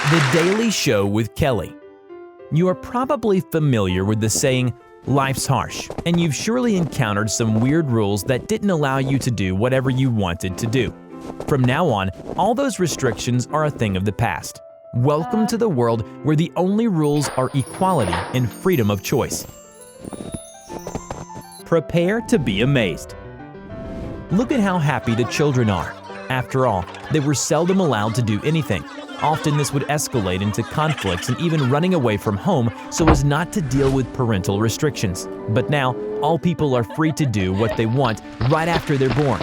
The Daily Show with Kelly. You are probably familiar with the saying, "Life's harsh," and you've surely encountered some weird rules that didn't allow you to do whatever you wanted to do. From now on, all those restrictions are a thing of the past. Welcome to the world where the only rules are equality and freedom of choice. Prepare to be amazed. Look at how happy the children are. After all, they were seldom allowed to do anything. Often this would escalate into conflicts and even running away from home so as not to deal with parental restrictions. But now, all people are free to do what they want right after they're born.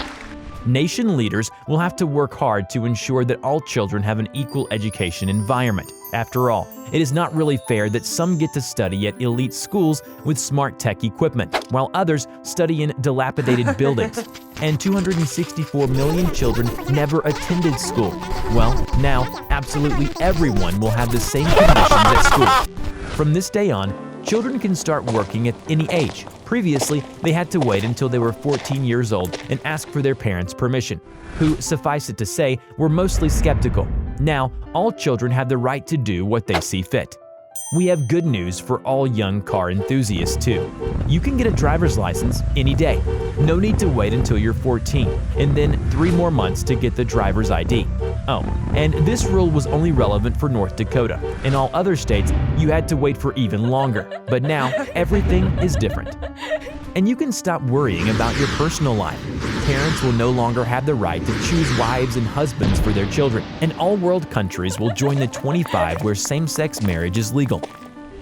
Nation leaders will have to work hard to ensure that all children have an equal education environment. After all, it is not really fair that some get to study at elite schools with smart tech equipment, while others study in dilapidated buildings. And 264 million children never attended school. Well, now, absolutely everyone will have the same conditions at school. From this day on, children can start working at any age. Previously, they had to wait until they were 14 years old and ask for their parents' permission, who, suffice it to say, were mostly skeptical. Now, all children have the right to do what they see fit. We have good news for all young car enthusiasts too. You can get a driver's license any day. No need to wait until you're 14, and then 3 more months to get the driver's ID. Oh, and this rule was only relevant for North Dakota. In all other states, you had to wait for even longer. But now, everything is different. And you can stop worrying about your personal life. Parents will no longer have the right to choose wives and husbands for their children, and all world countries will join the 25 where same-sex marriage is legal.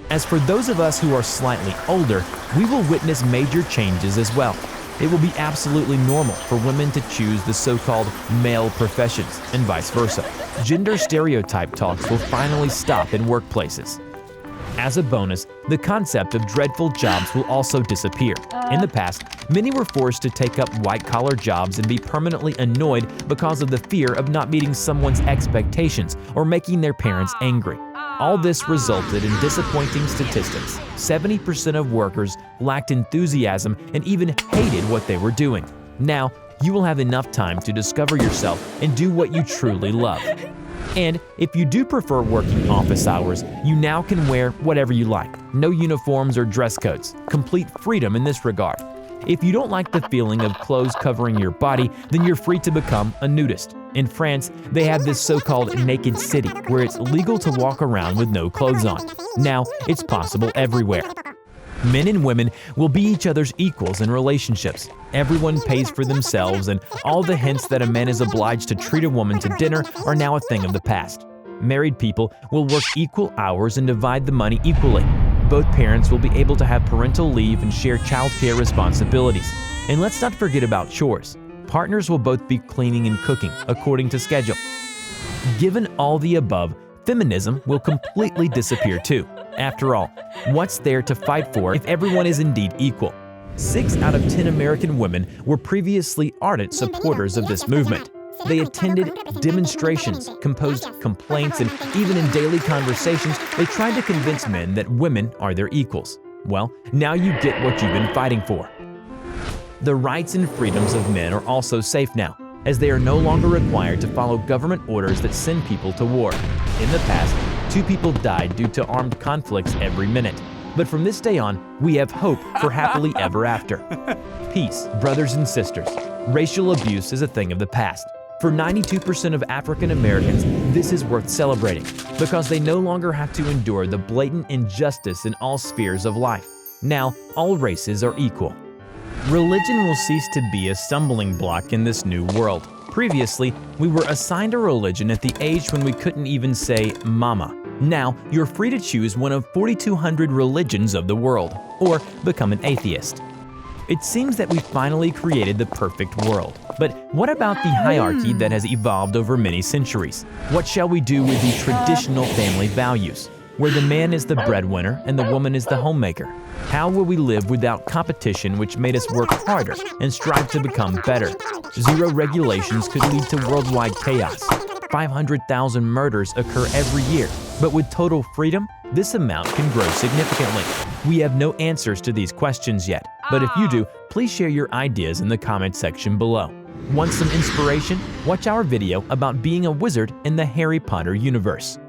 As for those of us who are slightly older, we will witness major changes as well. It will be absolutely normal for women to choose the so-called male professions, and vice versa. Gender stereotype talks will finally stop in workplaces. As a bonus, the concept of dreadful jobs will also disappear. In the past, many were forced to take up white-collar jobs and be permanently annoyed because of the fear of not meeting someone's expectations or making their parents angry. All this resulted in disappointing statistics. 70% of workers lacked enthusiasm and even hated what they were doing. Now, you will have enough time to discover yourself and do what you truly love. And if you do prefer working office hours, you now can wear whatever you like. No uniforms or dress codes. Complete freedom in this regard. If you don't like the feeling of clothes covering your body, then you're free to become a nudist. In France, they have this so-called naked city, where it's legal to walk around with no clothes on. Now, it's possible everywhere. Men and women will be each other's equals in relationships. Everyone pays for themselves, and all the hints that a man is obliged to treat a woman to dinner are now a thing of the past. Married people will work equal hours and divide the money equally. Both parents will be able to have parental leave and share childcare responsibilities. And let's not forget about chores. Partners will both be cleaning and cooking according to schedule. Given all the above, feminism will completely disappear too. After all, what's there to fight for if everyone is indeed equal? 6 out of 10 American women were previously ardent supporters of this movement. They attended demonstrations, composed complaints, and even in daily conversations, they tried to convince men that women are their equals. Well, now you get what you've been fighting for. The rights and freedoms of men are also safe now, as they are no longer required to follow government orders that send people to war. In the past, 2 people died due to armed conflicts every minute. But from this day on, we have hope for happily ever after. Peace, brothers and sisters. Racial abuse is a thing of the past. For 92% of African Americans, this is worth celebrating because they no longer have to endure the blatant injustice in all spheres of life. Now, all races are equal. Religion will cease to be a stumbling block in this new world. Previously, we were assigned a religion at the age when we couldn't even say mama. Now, you're free to choose one of 4,200 religions of the world, or become an atheist. It seems that we finally created the perfect world. But what about the hierarchy that has evolved over many centuries? What shall we do with the traditional family values, where the man is the breadwinner and the woman is the homemaker? How will we live without competition which made us work harder and strive to become better? Zero regulations could lead to worldwide chaos. 500,000 murders occur every year, but with total freedom, this amount can grow significantly. We have no answers to these questions yet, but if you do, please share your ideas in the comment section below. Want some inspiration? Watch our video about being a wizard in the Harry Potter universe.